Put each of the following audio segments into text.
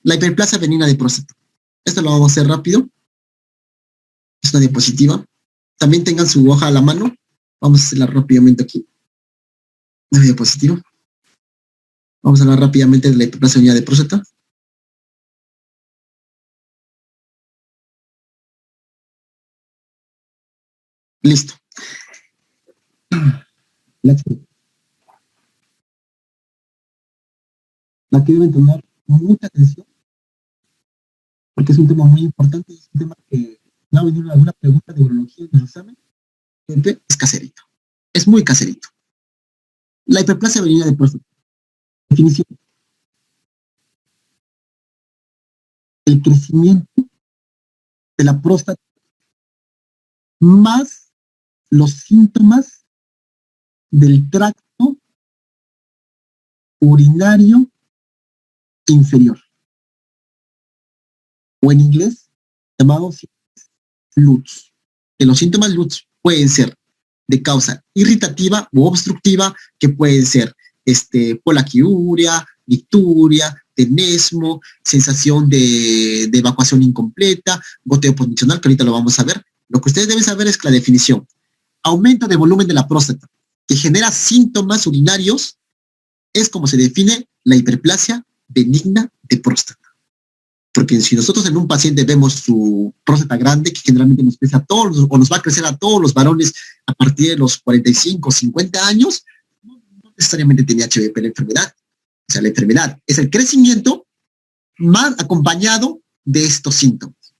La hiperplasia benigna de próstata. Esto lo vamos a hacer rápido. Es una diapositiva. También tengan su hoja a la mano. Vamos a hacerla rápidamente aquí. Una diapositiva. Vamos a hablar rápidamente de la hiperplasia benigna de próstata. Listo. La que deben tomar mucha atención, porque es un tema muy importante, es un tema que va a venir alguna pregunta de urología en el examen. Es caserito. Es muy caserito. La hiperplasia benigna de próstata. Definición. El crecimiento de la próstata más los síntomas del tracto urinario inferior, o en inglés llamado LUTS. Que los síntomas LUTS pueden ser de causa irritativa u obstructiva, que pueden ser polaquiuria, nicturia, tenesmo, sensación de evacuación incompleta, goteo posicional, que ahorita lo vamos a ver. Lo que ustedes deben saber es que la definición: aumento de volumen de la próstata que genera síntomas urinarios, es como se define la hiperplasia benigna de próstata. Porque si nosotros en un paciente vemos su próstata grande, que generalmente nos crece a todos, o nos va a crecer a todos los varones a partir de los 45 o 50 años, no necesariamente tenía HBP la enfermedad. O sea, la enfermedad es el crecimiento más acompañado de estos síntomas.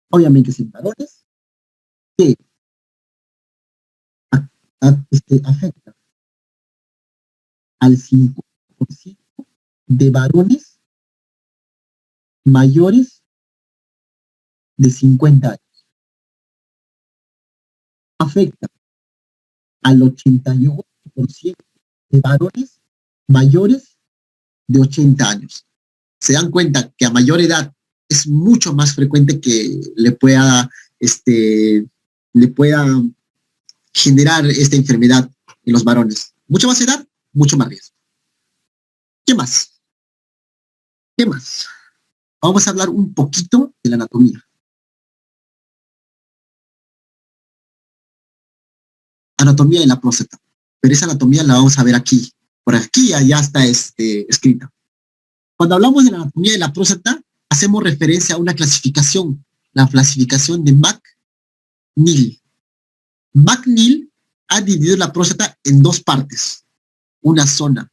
Obviamente sin varones, que afecta al 5% de varones mayores de 50 años. Afecta al 88% de varones mayores de 80 años. Se dan cuenta que a mayor edad es mucho más frecuente que le pueda generar esta enfermedad en los varones. Mucha más edad, mucho más riesgo. ¿Qué más? ¿Qué más? Vamos a hablar un poquito de la anatomía. Anatomía de la próstata. Pero esa anatomía la vamos a ver aquí. Por aquí ya está escrita. Cuando hablamos de la anatomía de la próstata, hacemos referencia a una clasificación, la clasificación de McNeil. McNeil ha dividido la próstata en dos partes. Una zona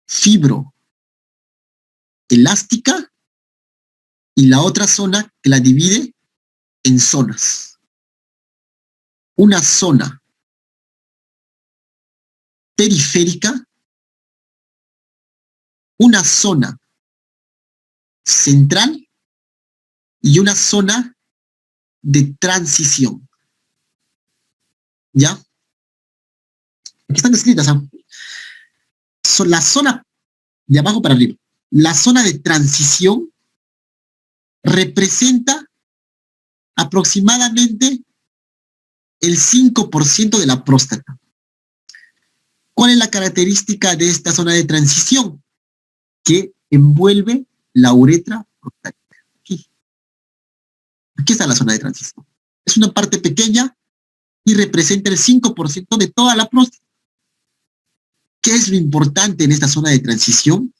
fibroelástica y la otra zona que la divide en zonas. Una zona periférica, una zona central y una zona de transición. ¿Ya? Aquí están escritas, ¿eh? La zona de abajo para arriba. La zona de transición representa aproximadamente el 5% de la próstata. ¿Cuál es la característica de esta zona de transición? Que envuelve la uretra prostática. Aquí está la zona de transición. Es una parte pequeña y representa el 5% de toda la próstata. ¿Qué es lo importante en esta zona de transición?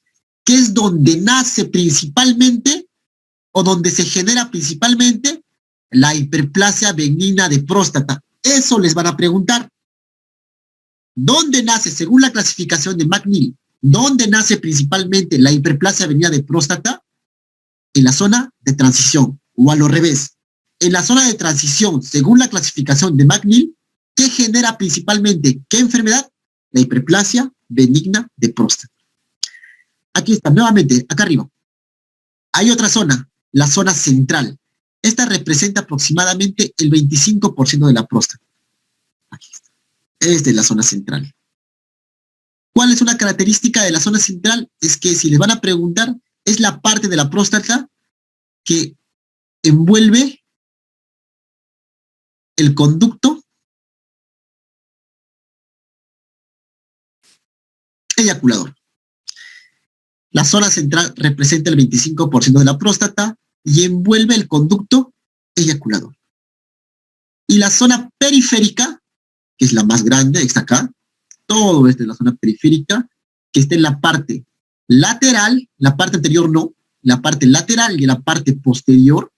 Que es donde nace principalmente o donde se genera principalmente la hiperplasia benigna de próstata. Eso les van a preguntar. ¿Dónde nace, según la clasificación de McNeil, dónde nace principalmente la hiperplasia benigna de próstata? En la zona de transición, o al revés. En la zona de transición, según la clasificación de McNeil, ¿qué genera principalmente qué enfermedad? La hiperplasia benigna de próstata. Aquí está, nuevamente, acá arriba. Hay otra zona, la zona central. Esta representa aproximadamente el 25% de la próstata. Aquí está. Esta es la zona central. ¿Cuál es una característica de la zona central? Es que si les van a preguntar, es la parte de la próstata que envuelve el conducto eyaculador. La zona central representa el 25% de la próstata y envuelve el conducto eyaculador. Y la zona periférica, que es la más grande, está acá, todo esto es la zona periférica, que está en la parte lateral, la parte anterior no, la parte lateral y la parte posterior,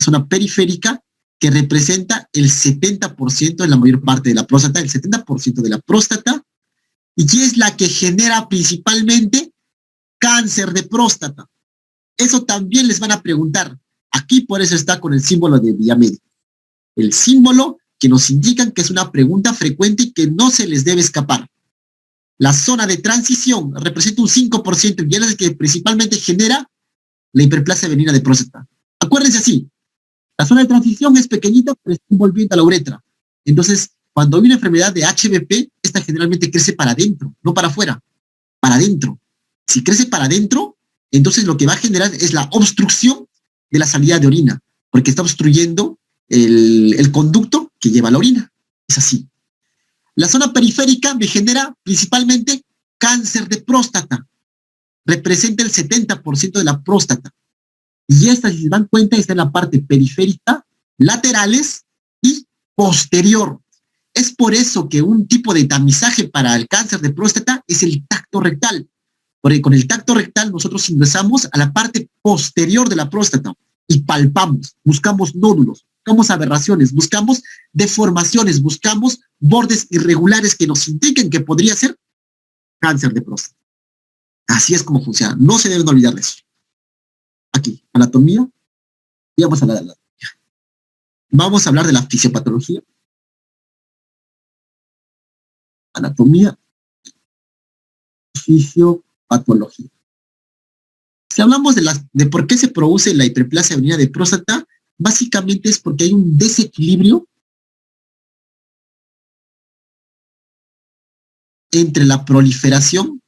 zona periférica, que representa el 70% de la mayor parte de la próstata, el 70% de la próstata, y es la que genera principalmente cáncer de próstata. Eso también les van a preguntar. Aquí por eso está con el símbolo de Villamédico. El símbolo que nos indican que es una pregunta frecuente y que no se les debe escapar. La zona de transición representa un 5% y es la que principalmente genera la hiperplasia benigna de próstata. Acuérdense así, la zona de transición es pequeñita, pero está envolviendo a la uretra. Entonces, cuando hay una enfermedad de HBP, esta generalmente crece para adentro, no para afuera, para adentro. Si crece para adentro, entonces lo que va a generar es la obstrucción de la salida de orina, porque está obstruyendo el conducto que lleva la orina. Es así. La zona periférica me genera principalmente cáncer de próstata. Representa el 70% de la próstata. Y esta, si se dan cuenta, está en la parte periférica, laterales y posterior. Es por eso que un tipo de tamizaje para el cáncer de próstata es el tacto rectal. Porque con el tacto rectal nosotros ingresamos a la parte posterior de la próstata y palpamos, buscamos nódulos, buscamos aberraciones, buscamos deformaciones, buscamos bordes irregulares que nos indiquen que podría ser cáncer de próstata. Así es como funciona. No se deben olvidar de eso. Aquí, anatomía. Y vamos a hablar de la anatomía. Vamos a hablar de la fisiopatología. Anatomía. Fisiopatología. Si hablamos de por qué se produce la hiperplasia benigna de próstata, básicamente es porque hay un desequilibrio entre la proliferación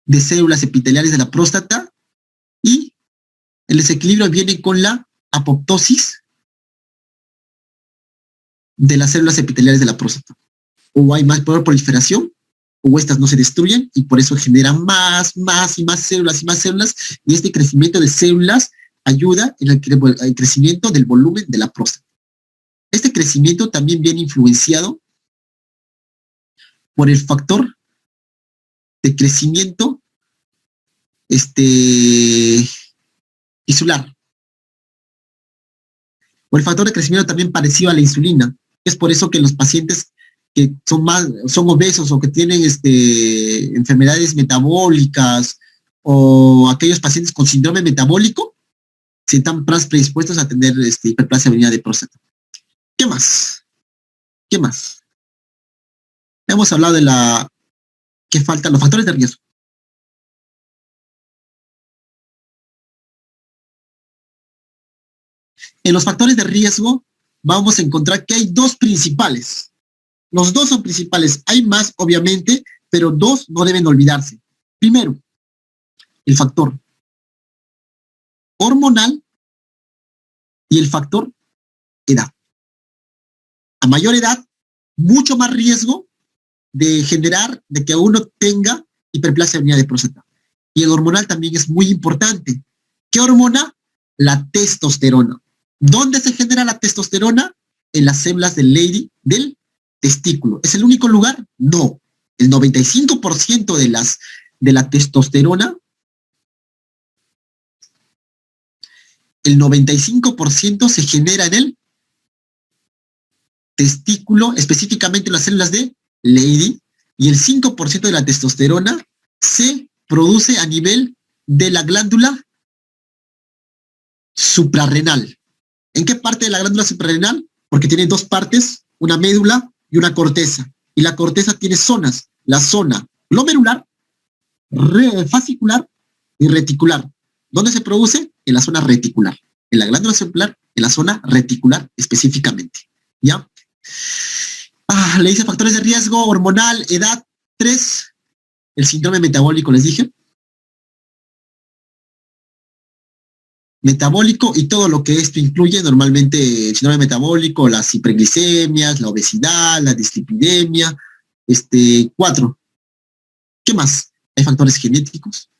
de células epiteliales de la próstata y el desequilibrio viene con la apoptosis de las células epiteliales de la próstata. O hay más proliferación, o estas no se destruyen y por eso generan más y más células y este crecimiento de células ayuda en el crecimiento del volumen de la próstata. Este crecimiento también viene influenciado por el factor de crecimiento tisular. O el factor de crecimiento también parecido a la insulina. Es por eso que los pacientes que son obesos o que tienen enfermedades metabólicas o aquellos pacientes con síndrome metabólico se están más predispuestos a tener hiperplasia benigna de próstata. ¿Qué más? ¿Qué más? Hemos hablado de que faltan los factores de riesgo. En los factores de riesgo vamos a encontrar que hay dos principales. Los dos son principales. Hay más, obviamente, pero dos no deben olvidarse. Primero, el factor hormonal y el factor edad. A mayor edad, mucho más riesgo de que uno tenga hiperplasia benigna de próstata. Y el hormonal también es muy importante. ¿Qué hormona? La testosterona. ¿Dónde se genera la testosterona? En las células del testículo. ¿Es el único lugar? No. El 95% de la testosterona, el 95% se genera en el testículo, específicamente en las células de Leydig, y el 5% de la testosterona se produce a nivel de la glándula suprarrenal. ¿En qué parte de la glándula suprarrenal? Porque tiene dos partes, una médula y una corteza. Y la corteza tiene zonas, la zona glomerular, fascicular y reticular. ¿Dónde se produce? En la zona reticular. En la glándula celular, en la zona reticular específicamente. ¿Ya? Le hice factores de riesgo, hormonal, edad, 3, el síndrome metabólico, les dije. Metabólico y todo lo que esto incluye, normalmente el síndrome metabólico, las hiperglicemias, la obesidad, la dislipidemia, 4. ¿Qué más? Hay factores genéticos.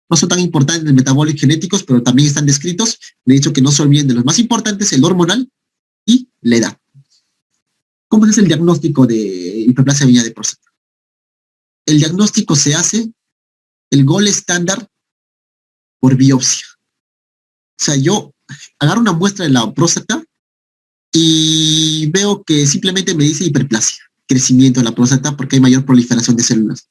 No son tan importantes los metabólicos genéticos, pero también están descritos. Le he dicho que no se olviden de los más importantes, el hormonal y la edad. ¿Cómo es el diagnóstico de hiperplasia benigna de próstata? El diagnóstico se hace, el gol estándar, por biopsia. O sea, yo agarro una muestra de la próstata y veo que simplemente me dice hiperplasia, crecimiento de la próstata porque hay mayor proliferación de células.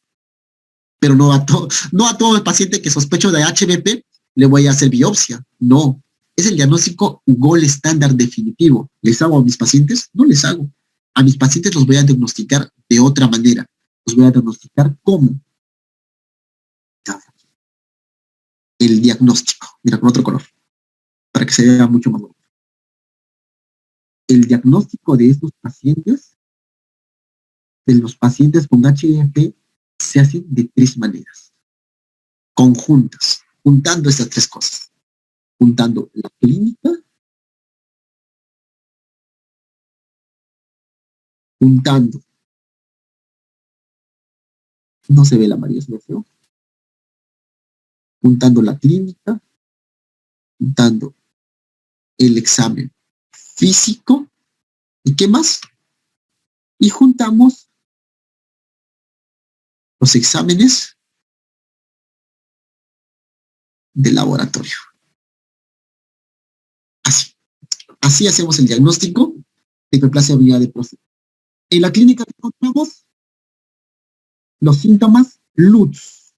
Pero no a todo el paciente que sospecho de HBP le voy a hacer biopsia. No, es el diagnóstico gol estándar definitivo. ¿Les hago a mis pacientes? No les hago. A mis pacientes los voy a diagnosticar de otra manera. Los voy a diagnosticar como el diagnóstico. Mira, con otro color, para que se vea mucho más bonito. El diagnóstico de estos pacientes, de los pacientes con HBP, se hace de 3 maneras, conjuntas, juntando estas 3 cosas. Juntando la clínica, juntando, no se ve la María, es lo feo, juntando la clínica, juntando el examen físico, ¿y qué más? Y juntamos los exámenes de laboratorio. Así hacemos el diagnóstico de hiperplasia benigna de próstata. En la clínica encontramos los síntomas LUTS.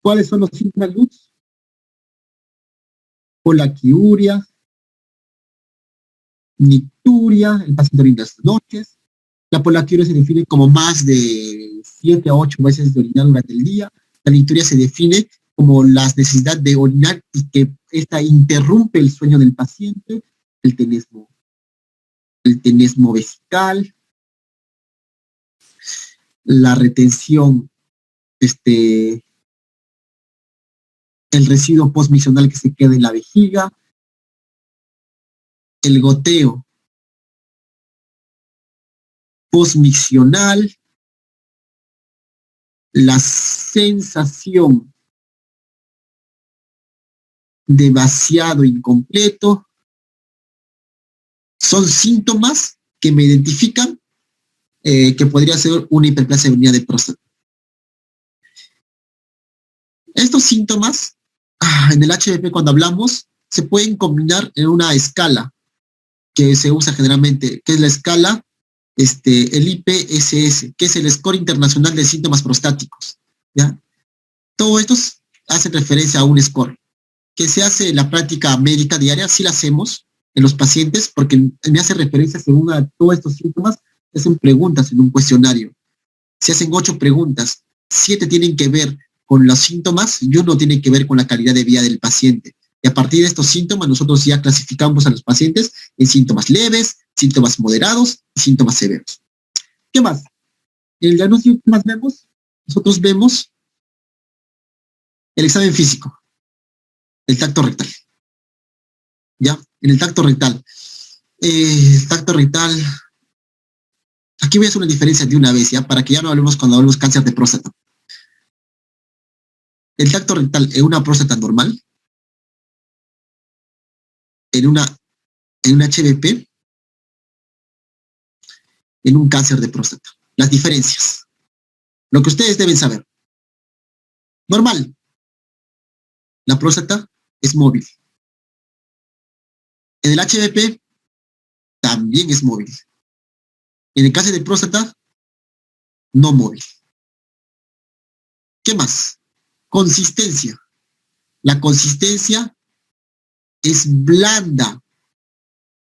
¿Cuáles son los síntomas LUTS? Polaquiuria, nicturia, el paciente orina las noches. La polaquiuria se define como más de 7 a 8 veces de orinar durante el día. La nicturia se define como la necesidad de orinar y que esta interrumpe el sueño del paciente. El tenesmo vesical, la retención, el residuo postmisional que se queda en la vejiga, el goteo postmisional, la sensación de vaciado incompleto, son síntomas que me identifican que podría ser una hiperplasia benigna de próstata. Estos síntomas, en el HBP cuando hablamos, se pueden combinar en una escala que se usa generalmente, que es la escala, el IPSS, que es el Score Internacional de Síntomas Prostáticos, ¿ya? Todo esto hace referencia a un score que se hace en la práctica médica diaria, sí la hacemos en los pacientes, porque me hace referencia según a todos estos síntomas, se hacen preguntas en un cuestionario. Se hacen 8 preguntas, 7 tienen que ver con los síntomas y 1 tiene que ver con la calidad de vida del paciente. Y a partir de estos síntomas, nosotros ya clasificamos a los pacientes en síntomas leves, síntomas moderados y síntomas severos. ¿Qué más? En el diagnóstico, ¿qué más vemos? Nosotros vemos el examen físico, el tacto rectal. ¿Ya? En el tacto rectal. Aquí voy a hacer una diferencia de una vez, ¿ya? Para que ya no hablemos cuando hablemos cáncer de próstata. El tacto rectal en una próstata normal, en un HBP, en un cáncer de próstata. Las diferencias. Lo que ustedes deben saber. Normal. La próstata es móvil. En el HBP también es móvil. En el cáncer de próstata, no móvil. ¿Qué más? Consistencia. La consistencia es blanda.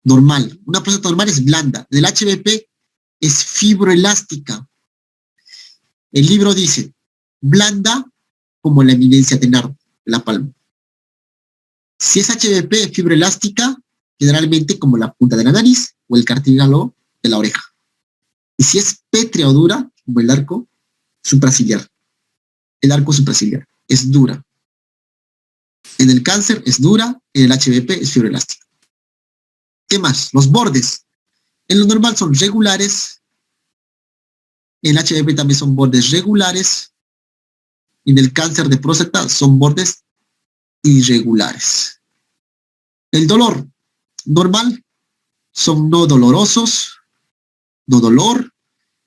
Normal. Una próstata normal es blanda. En el HBP es fibroelástica. El libro dice, blanda como la eminencia tenar de la palma. Si es HBP, es fibroelástica, generalmente como la punta de la nariz o el cartílago de la oreja. Y si es pétrea o dura, como el arco supraciliar. El arco supraciliar es dura. En el cáncer es dura, en el HBP es fibroelástica. ¿Qué más? Los bordes. En lo normal son regulares, En el HBP también son bordes regulares. Y en el cáncer de próstata son bordes irregulares. El dolor normal son no dolorosos, no dolor.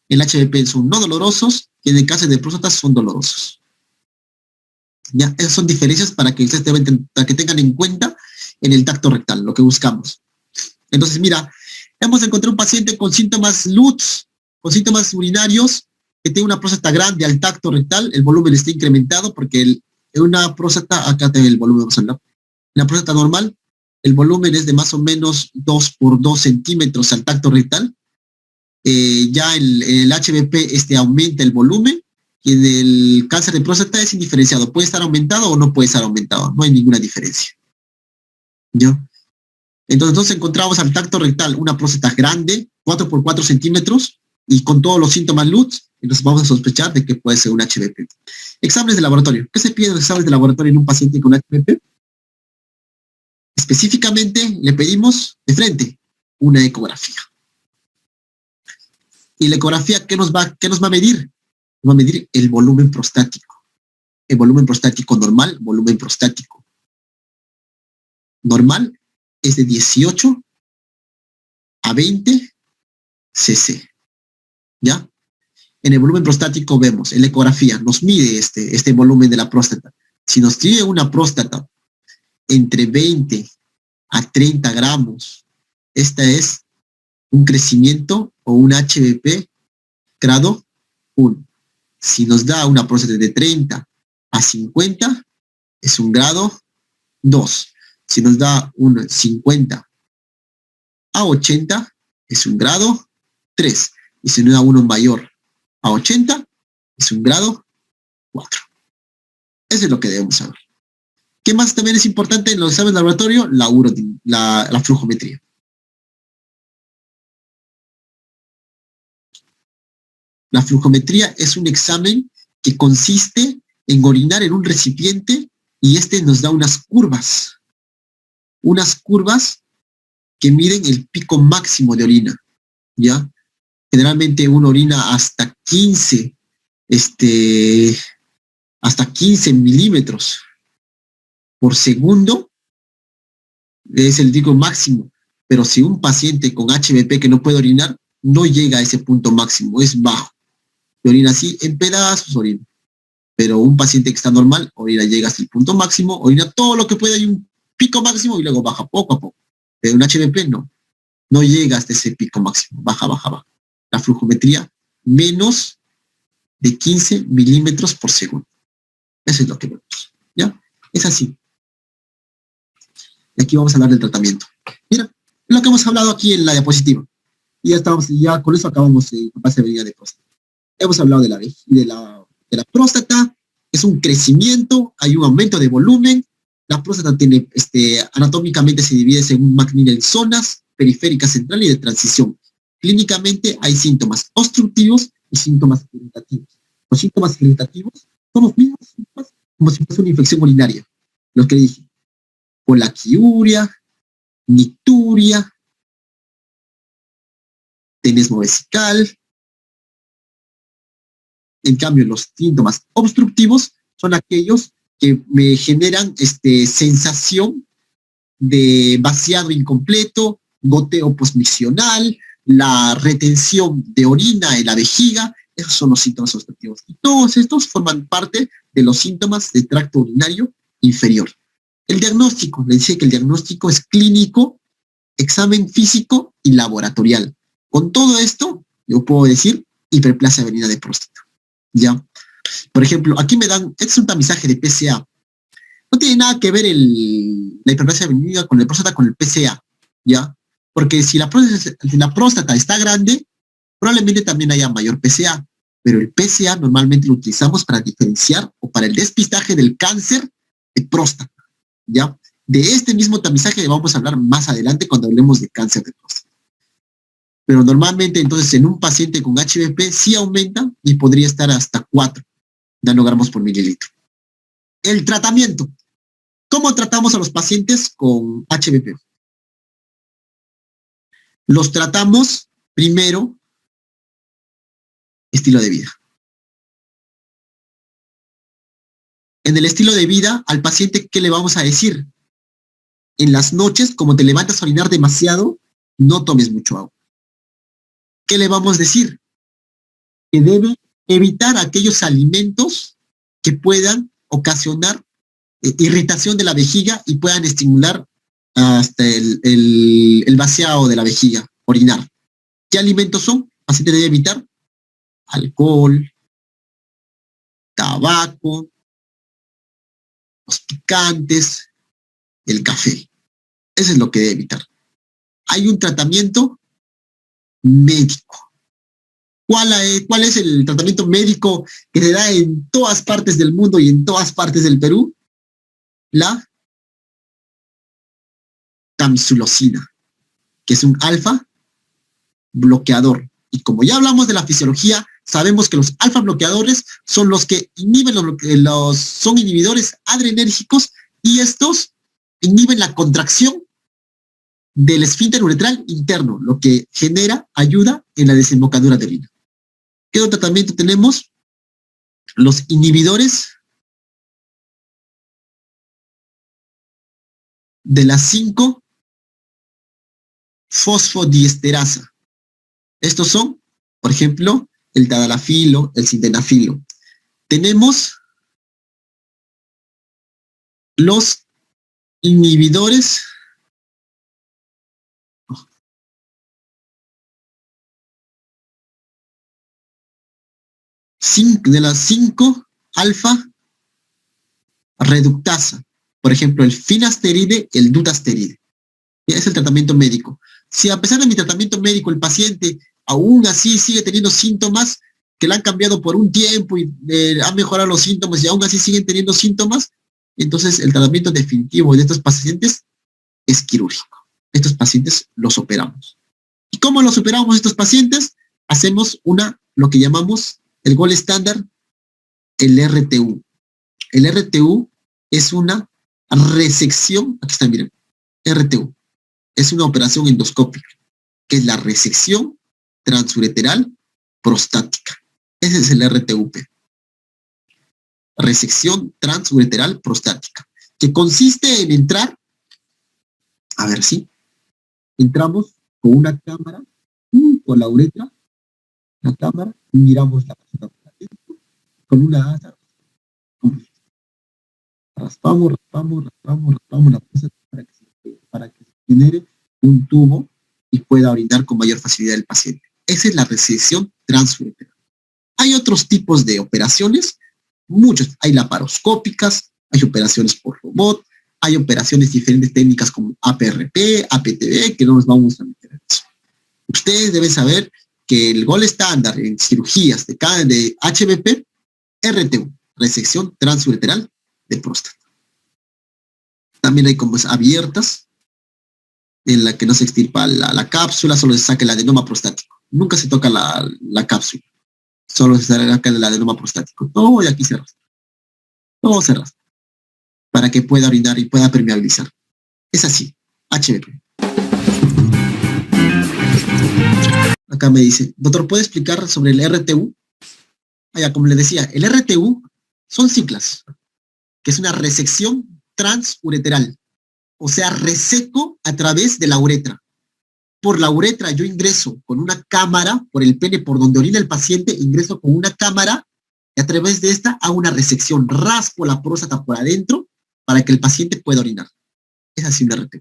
En el HBP son no dolorosos y en el cáncer de próstata son dolorosos. ¿Ya? Esas son diferencias para que ustedes para que tengan en cuenta en el tacto rectal, lo que buscamos. Entonces, mira, hemos encontrado un paciente con síntomas LUTS, con síntomas urinarios, que tiene una próstata grande al tacto rectal, el volumen está incrementado porque en una próstata, acá tengo el volumen, vamos a hablar. En la próstata normal, el volumen es de más o menos 2 por 2 centímetros al tacto rectal. Ya en el HBP aumenta el volumen y en el cáncer de próstata es indiferenciado. Puede estar aumentado o no puede estar aumentado. No hay ninguna diferencia. ¿Ya? Entonces encontramos al tacto rectal una próstata grande, 4 por 4 centímetros, y con todos los síntomas LUTS, entonces vamos a sospechar de que puede ser un HBP. Exámenes de laboratorio. ¿Qué se pide en los exámenes de laboratorio en un paciente con HBP? Específicamente le pedimos de frente una ecografía. ¿Y la ecografía qué nos va a medir? Nos va a medir el volumen prostático. El volumen prostático normal, volumen prostático normal es de 18 a 20 cc. ¿Ya? En el volumen prostático vemos, en la ecografía nos mide este volumen de la próstata. Si nos tiene una próstata entre 20 a 30 gramos, esta es un crecimiento o un HBP grado 1. Si nos da una próstata de 30 a 50, es un grado 2. Si nos da un 50 a 80, es un grado 3. Y si nos da uno mayor a 80, es un grado 4. Eso es lo que debemos saber. ¿Qué más también es importante en los exámenes de laboratorio? La flujometría. La flujometría es un examen que consiste en orinar en un recipiente y nos da unas curvas que miden el pico máximo de orina, ¿ya? Generalmente uno orina hasta 15 milímetros por segundo, es el pico máximo, pero si un paciente con HBP que no puede orinar, no llega a ese punto máximo, es bajo. Y orina así, en pedazos orina. Pero un paciente que está normal, orina llega hasta el punto máximo, orina todo lo que puede, hay un pico máximo y luego baja poco a poco. Pero un HBP no llega hasta ese pico máximo, baja. La flujometría, menos de 15 milímetros por segundo. Eso es lo que vemos, ¿ya? Es así. Y aquí vamos a hablar del tratamiento. Mira, lo que hemos hablado aquí en la diapositiva. Y ya con eso acabamos en fase de venida de próstata. Hemos hablado de la próstata, es un crecimiento, hay un aumento de volumen. La próstata tiene, anatómicamente se divide según McNeil en zonas, periférica, central y de transición. Clínicamente hay síntomas obstructivos y síntomas irritativos. Los síntomas irritativos son los mismos síntomas como si fuese una infección urinaria. Lo que dije, polaquiuria, nicturia, tenesmo vesical. En cambio, los síntomas obstructivos son aquellos que me generan sensación de vaciado incompleto, goteo posmiccional, la retención de orina en la vejiga. Esos son los síntomas obstructivos. Y todos estos forman parte de los síntomas de tracto urinario inferior. El diagnóstico, le decía que el diagnóstico es clínico, examen físico y laboratorial. Con todo esto, yo puedo decir hiperplasia benigna de próstata. ¿Ya? Por ejemplo, aquí me dan, este es un tamizaje de PSA. No tiene nada que ver la hiperplasia benigna con el próstata con el PSA, ¿ya? Porque si la próstata está grande, probablemente también haya mayor PSA, pero el PSA normalmente lo utilizamos para diferenciar o para el despistaje del cáncer de próstata, ¿ya? De este mismo tamizaje vamos a hablar más adelante cuando hablemos de cáncer de próstata. Pero normalmente entonces en un paciente con HBP sí aumenta y podría estar hasta 4 nanogramos por mililitro. El tratamiento. ¿Cómo tratamos a los pacientes con HBP? Los tratamos primero estilo de vida. En el estilo de vida, al paciente, ¿qué le vamos a decir? En las noches, como te levantas a orinar demasiado, no tomes mucho agua. ¿Qué le vamos a decir? Que debe evitar aquellos alimentos que puedan ocasionar irritación de la vejiga y puedan estimular hasta el vaciado de la vejiga, orinar. ¿Qué alimentos son? El paciente debe evitar alcohol, tabaco, los picantes, el café. Eso es lo que debe evitar. Hay un tratamiento médico. ¿Cuál es el tratamiento médico que se da en todas partes del mundo y en todas partes del Perú? La tamsulosina, que es un alfa bloqueador. Y como ya hablamos de la fisiología, sabemos que los alfa bloqueadores son los que inhiben son inhibidores adrenérgicos y estos inhiben la contracción del esfínter uretral interno, lo que ayuda en la desembocadura de orina. ¿Qué otro tratamiento tenemos? Los inhibidores de la 5-fosfodiesterasa. Estos son, por ejemplo, el tadalafilo, el sildenafilo. Tenemos los inhibidores de la 5-alfa reductasa. Por ejemplo, el finasteride, el dutasteride. Es el tratamiento médico. Si a pesar de mi tratamiento médico el paciente aún así sigue teniendo síntomas que le han cambiado por un tiempo y han mejorado los síntomas y aún así siguen teniendo síntomas, entonces el tratamiento definitivo de estos pacientes es quirúrgico. Estos pacientes los operamos. ¿Y cómo los operamos estos pacientes? Hacemos lo que llamamos el gold estándar, el RTU. El RTU es una resección, aquí está, miren, RTU. Es una operación endoscópica, que es la resección transureteral prostática. Ese es el RTUP. Resección transureteral prostática, que consiste en entrar, a ver si, entramos con una cámara, con la uretra, la cámara, y miramos la próstata con una asa. Raspamos la próstata para que se genere un tubo y pueda orinar con mayor facilidad el paciente. Esa es la resección transureteral. Hay otros tipos de operaciones, muchos. Hay laparoscópicas, hay operaciones por robot, hay operaciones diferentes técnicas como APRP, APTB, que no nos vamos a meter en eso. Ustedes deben saber que el gold estándar en cirugías de HBP, RTU, resección transureteral de próstata. También hay como abiertas, en la que no se extirpa la cápsula, solo se saca el adenoma prostático. Nunca se toca la cápsula, solo se saca el adenoma prostático. Todo y aquí se rastra. Todo se rastra para que pueda orinar y pueda permeabilizar. Es así, HBP. Acá me dice, doctor, ¿puede explicar sobre el RTU? Como le decía, el RTU son siglas, que es una resección transureteral. O sea, reseco a través de la uretra. Por la uretra yo ingreso con una cámara, por el pene, por donde orina el paciente, ingreso con una cámara y a través de esta hago una resección, raspo la próstata por adentro para que el paciente pueda orinar. Es así una RTU.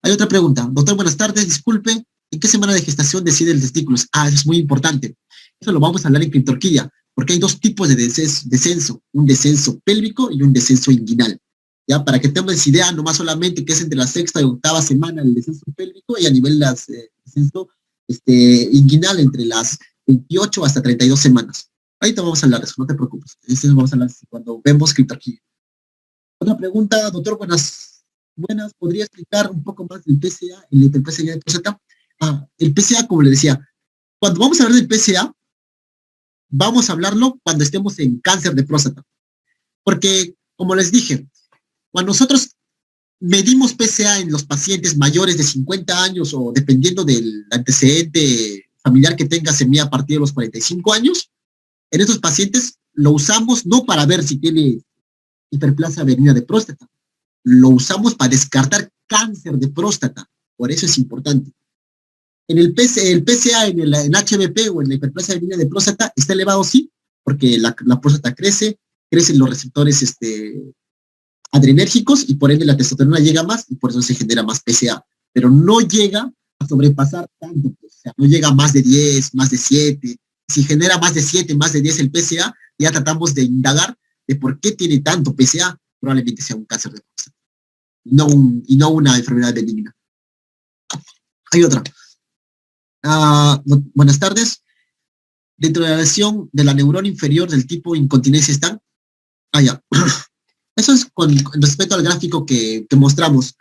Hay otra pregunta. Doctor, buenas tardes, disculpe, ¿en qué semana de gestación decide el testículo? Eso es muy importante. Eso lo vamos a hablar en criptorquía, porque hay dos tipos de descenso, un descenso pélvico y un descenso inguinal. Ya, para que tengas idea, nomás solamente que es entre la sexta y octava semana el descenso pélvico y a nivel descenso inguinal entre las 28 hasta 32 semanas. Ahorita vamos a hablar de eso, no te preocupes. Eso vamos a hablar cuando vemos criptorquía. Otra pregunta, doctor, buenas. ¿Podría explicar un poco más del PSA, el PSA de próstata? El PSA, como le decía, cuando vamos a hablar del PSA, vamos a hablarlo cuando estemos en cáncer de próstata. Porque, como les dije, cuando nosotros medimos PSA en los pacientes mayores de 50 años o dependiendo del antecedente familiar que tenga semilla a partir de los 45 años, en estos pacientes lo usamos no para ver si tiene hiperplasia benigna de próstata, lo usamos para descartar cáncer de próstata, por eso es importante. En el PSA, en el HBP o en la hiperplasia benigna de próstata está elevado, sí, porque la próstata crecen los receptores adrenérgicos y por ende la testosterona llega más y por eso se genera más PSA, pero no llega a sobrepasar tanto, pues, o sea, no llega a más de 10, más de 7. Si genera más de 7, más de 10 el PSA, ya tratamos de indagar de por qué tiene tanto PSA, probablemente sea un cáncer de próstata, y no una enfermedad benigna. Hay otra. Buenas tardes. Dentro de la lesión de la neurona inferior del tipo incontinencia están. Ya. Eso es con respecto al gráfico que mostramos.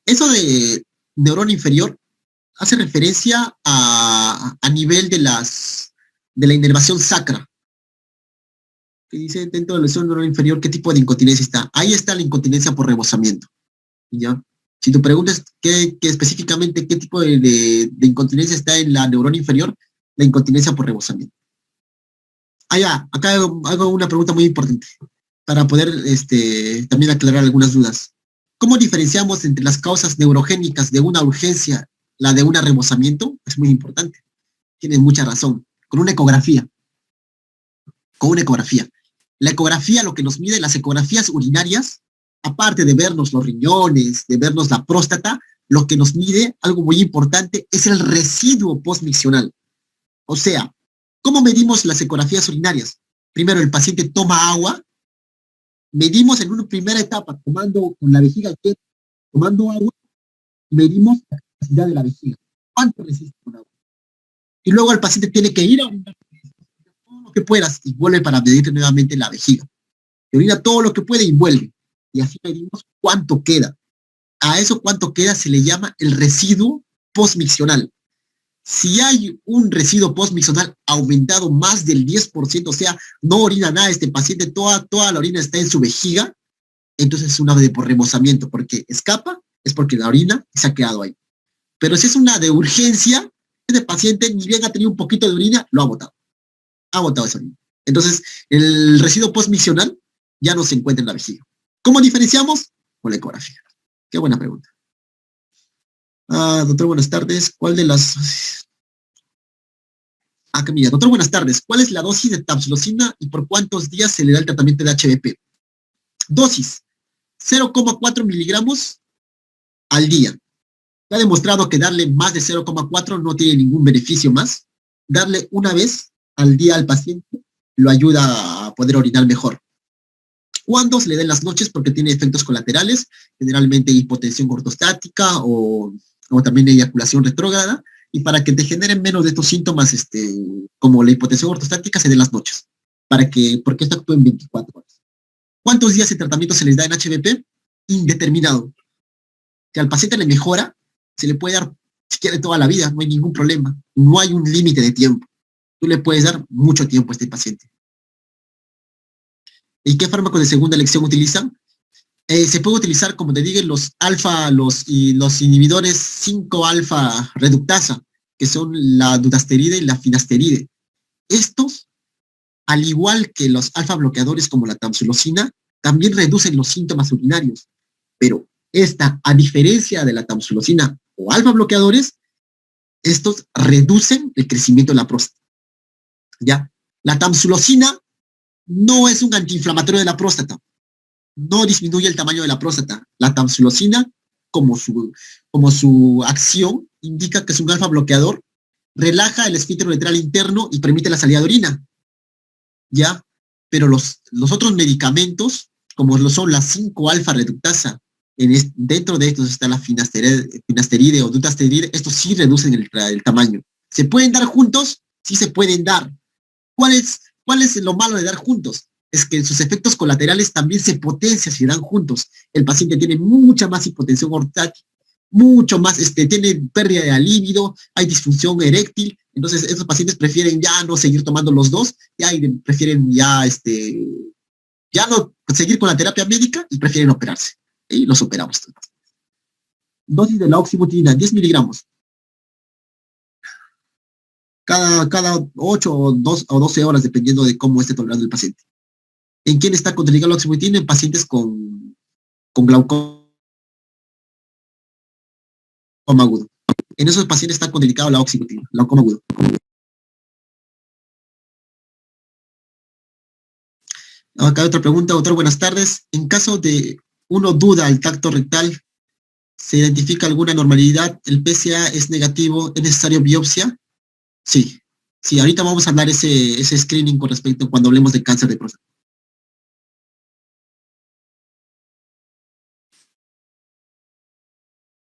Eso de neurona inferior hace referencia a nivel de la inervación sacra. Que dice dentro de la lesión neurona inferior qué tipo de incontinencia está. Ahí está la incontinencia por rebosamiento. ¿Ya? Si tu pregunta es que específicamente qué tipo de incontinencia está en la neurona inferior, la incontinencia por rebosamiento. Acá hago una pregunta muy importante para poder también aclarar algunas dudas. ¿Cómo diferenciamos entre las causas neurogénicas de una urgencia, la de un rebosamiento? Es muy importante. Tienes mucha razón. Con una ecografía. La ecografía, lo que nos mide, las ecografías urinarias, aparte de vernos los riñones, de vernos la próstata, lo que nos mide, algo muy importante, es el residuo postmiccional. O sea, ¿cómo medimos las ecografías urinarias? Primero, el paciente toma agua, medimos en una primera etapa, tomando con la vejiga quieta, tomando agua, medimos la capacidad de la vejiga. ¿Cuánto resiste con agua? Y luego el paciente tiene que ir a orinar todo lo que puedas y vuelve para medir nuevamente la vejiga. Y orina todo lo que puede y vuelve. Y así medimos cuánto queda. A eso cuánto queda se le llama el residuo postmiccional. Si hay un residuo postmiccional aumentado más del 10%, o sea, no orina nada este paciente, toda la orina está en su vejiga, entonces es una de por rebosamiento, porque escapa, es porque la orina se ha quedado ahí. Pero si es una de urgencia, este paciente ni bien ha tenido un poquito de orina, lo ha botado. Ha botado esa orina. Entonces, el residuo postmiccional ya no se encuentra en la vejiga. ¿Cómo diferenciamos? Con la ecografía. Qué buena pregunta. Doctor, buenas tardes. ¿Cuál de las... Mira, doctor, buenas tardes. ¿Cuál es la dosis de tamsulosina y por cuántos días se le da el tratamiento de HBP? Dosis, 0,4 miligramos al día. Se ha demostrado que darle más de 0,4 no tiene ningún beneficio más. Darle una vez al día al paciente lo ayuda a poder orinar mejor. ¿Cuándo se le da en las noches? Porque tiene efectos colaterales, generalmente hipotensión ortostática o también eyaculación retrógrada, y para que te generen menos de estos síntomas, como la hipotensión ortostática, se den las noches, porque esto actúa en 24 horas. ¿Cuántos días de tratamiento se les da en HBP? Indeterminado. Si al paciente le mejora, se le puede dar, si quiere, toda la vida, no hay ningún problema, no hay un límite de tiempo. Tú le puedes dar mucho tiempo a este paciente. ¿Y qué fármacos de segunda elección utilizan? Se puede utilizar, como te digo, los inhibidores 5-alfa reductasa, que son la dutasteride y la finasteride. Estos, al igual que los alfa bloqueadores como la tamsulosina, también reducen los síntomas urinarios. Pero a diferencia de la tamsulosina o alfa bloqueadores, estos reducen el crecimiento de la próstata. ¿Ya? La tamsulosina no es un antiinflamatorio de la próstata. No disminuye el tamaño de la próstata. La tamsulosina, como su acción indica que es un alfa bloqueador, relaja el esfínter uretral interno y permite la salida de orina. ¿Ya? Pero los otros medicamentos, como lo son la 5-alfa reductasa, dentro de estos está la finasteride o dutasteride, estos sí reducen el tamaño. ¿Se pueden dar juntos? Sí se pueden dar. ¿Cuál es lo malo de dar juntos? Es que sus efectos colaterales también se potencian si dan juntos. El paciente tiene mucha más hipotensión ortática, mucho más, tiene pérdida de líbido, hay disfunción eréctil, entonces esos pacientes prefieren ya no seguir tomando los dos, prefieren ya no seguir con la terapia médica y prefieren operarse. Y los operamos. Dosis de la oxibutina, 10 miligramos. Cada 8 o 12 horas, dependiendo de cómo esté tolerando el paciente. ¿En quién está contraindicado la oxibutina? En pacientes con glaucoma agudo. En esos pacientes está contraindicado la oxibutina, glaucoma agudo. Acá hay otra pregunta, doctor, buenas tardes. En caso de uno duda al tacto rectal, ¿se identifica alguna normalidad? ¿El PSA es negativo? ¿Es necesario biopsia? Sí, sí, ahorita vamos a hablar ese screening con respecto cuando hablemos de cáncer de próstata.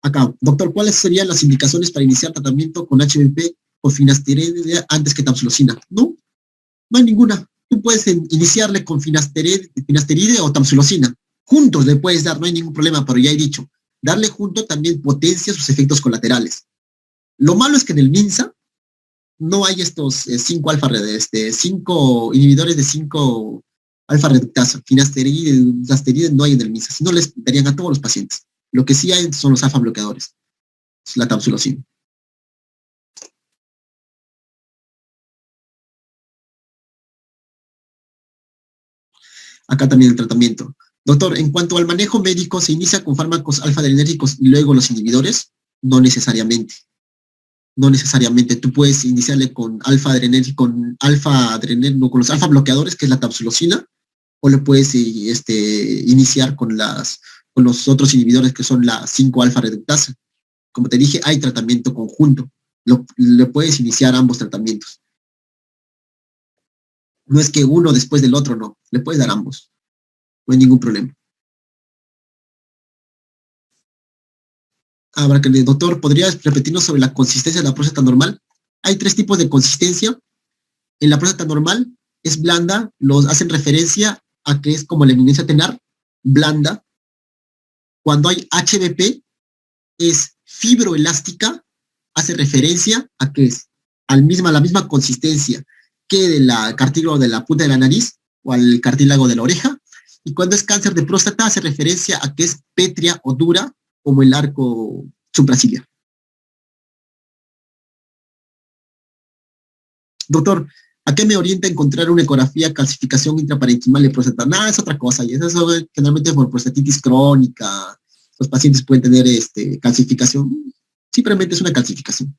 Acá, doctor, ¿cuáles serían las indicaciones para iniciar tratamiento con HVP o finasteride antes que tamsulosina? No, no hay ninguna. Tú puedes iniciarle con finasteride o tamsulosina. Juntos le puedes dar, no hay ningún problema, pero ya he dicho, darle junto también potencia sus efectos colaterales. Lo malo es que en el MINSA no hay estos 5 inhibidores de 5 alfa reductasa. Finasteride no hay en el MINSA, si no les darían a todos los pacientes. Lo que sí hay son los alfa bloqueadores, es la tamsulosina. Acá también el tratamiento. Doctor, en cuanto al manejo médico, ¿se inicia con fármacos alfa-adrenérgicos y luego los inhibidores? No necesariamente. No necesariamente. Tú puedes iniciarle con alfa-adrenérgico, con los alfa-bloqueadores, que es la tamsulosina, o le puedes iniciar con los otros inhibidores, que son la 5-alfa-reductasa. Como te dije, hay tratamiento conjunto. Le puedes iniciar ambos tratamientos. No es que uno después del otro, no. Le puedes dar ambos. No hay ningún problema. Ahora que el doctor, ¿podrías repetirnos sobre la consistencia de la próstata normal? Hay 3 tipos de consistencia. En la próstata normal es blanda, los hacen referencia a que es como la eminencia tenar, blanda. Cuando hay HBP es fibroelástica, hace referencia a que es la misma consistencia que de la cartílago de la punta de la nariz o al cartílago de la oreja. Y cuando es cáncer de próstata hace referencia a que es pétrea o dura como el arco supraciliar. Doctor, ¿a qué me orienta encontrar una ecografía calcificación intraparenquimal de próstata? Nada, es otra cosa. Y eso generalmente por prostatitis crónica. Los pacientes pueden tener calcificación. Simplemente es una calcificación.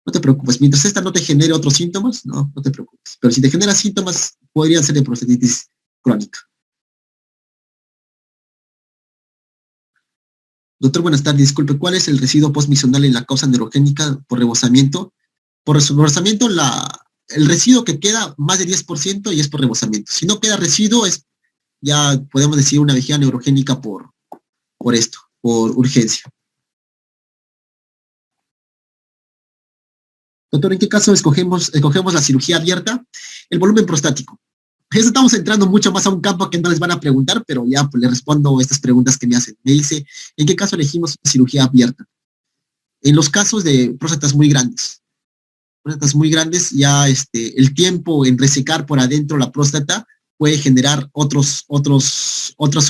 No te preocupes. Mientras esta no te genere otros síntomas, no te preocupes. Pero si te genera síntomas, podrían ser de prostatitis crónica. Doctor, buenas tardes. Disculpe, ¿cuál es el residuo postmisional en la causa neurogénica por rebosamiento? Por rebosamiento, el residuo que queda más de 10% y es por rebosamiento. Si no queda residuo, ya podemos decir una vejiga neurogénica por urgencia. Doctor, ¿en qué caso escogemos la cirugía abierta? El volumen prostático. Eso estamos entrando mucho más a un campo que no les van a preguntar, pero ya pues, les respondo estas preguntas que me hacen. Me dice, ¿en qué caso elegimos una cirugía abierta? En los casos de próstatas muy grandes. Próstatas muy grandes, ya el tiempo en resecar por adentro la próstata puede generar otros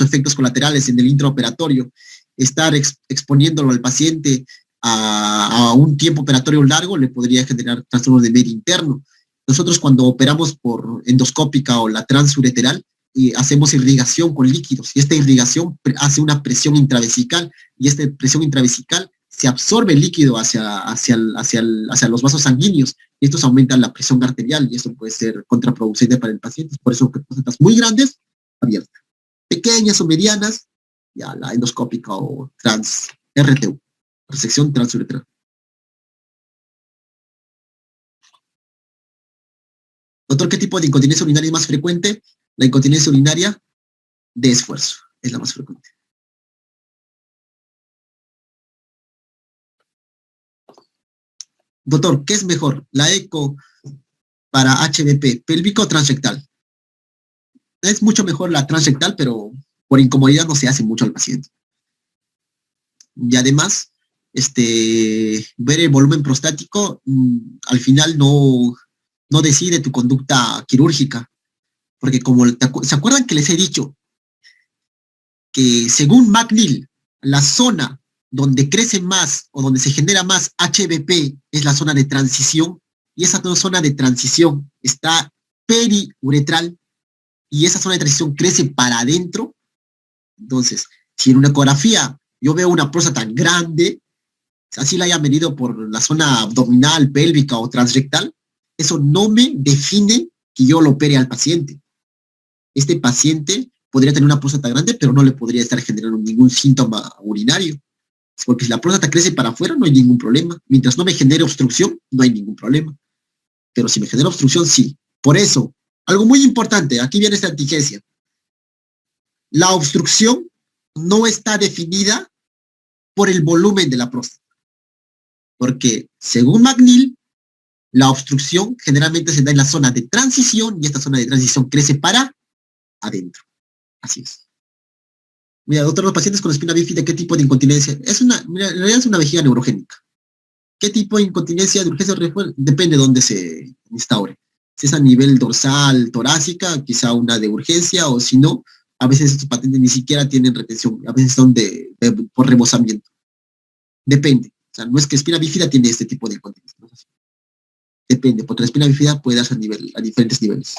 efectos colaterales en el intraoperatorio. Estar exponiéndolo al paciente a un tiempo operatorio largo le podría generar trastornos de medio interno. Nosotros cuando operamos por endoscópica o la transureteral, hacemos irrigación con líquidos y esta irrigación hace una presión intravesical y esta presión intravesical se absorbe el líquido hacia los vasos sanguíneos y estos aumentan la presión arterial y esto puede ser contraproducente para el paciente. Por eso que próstatas muy grandes, abiertas. Pequeñas o medianas, ya la endoscópica o RTU, resección transuretral. Doctor, ¿qué tipo de incontinencia urinaria es más frecuente? La incontinencia urinaria de esfuerzo es la más frecuente. Doctor, ¿qué es mejor? ¿La eco para HBP, pélvico o transrectal? Es mucho mejor la transrectal, pero por incomodidad no se hace mucho al paciente. Y además, ver el volumen prostático al final no decide tu conducta quirúrgica. Porque ¿se acuerdan que les he dicho que según McNeil, la zona donde crece más o donde se genera más HBP es la zona de transición, y esa zona de transición está periuretral, y esa zona de transición crece para adentro. Entonces, si en una ecografía yo veo una próstata grande, así la haya medido por la zona abdominal, pélvica o transrectal, eso no me define que yo lo opere al paciente. Este paciente podría tener una próstata grande, pero no le podría estar generando ningún síntoma urinario. Porque si la próstata crece para afuera, no hay ningún problema. Mientras no me genere obstrucción, no hay ningún problema. Pero si me genera obstrucción, sí. Por eso, algo muy importante, aquí viene esta antigesia. La obstrucción no está definida por el volumen de la próstata. Porque, según McNeil, la obstrucción generalmente se da en la zona de transición, y esta zona de transición crece para adentro. Así es. Mira, otros pacientes con espina bífida, ¿qué tipo de incontinencia? Mira, en realidad es una vejiga neurogénica. ¿Qué tipo de incontinencia de urgencia? Depende de dónde se instaure. Si es a nivel dorsal, torácica, quizá una de urgencia, o si no, a veces estos pacientes ni siquiera tienen retención, a veces son por rebosamiento. Depende. O sea, no es que espina bífida tiene este tipo de incontinencia. Depende, porque la espina bífida puede darse a diferentes niveles.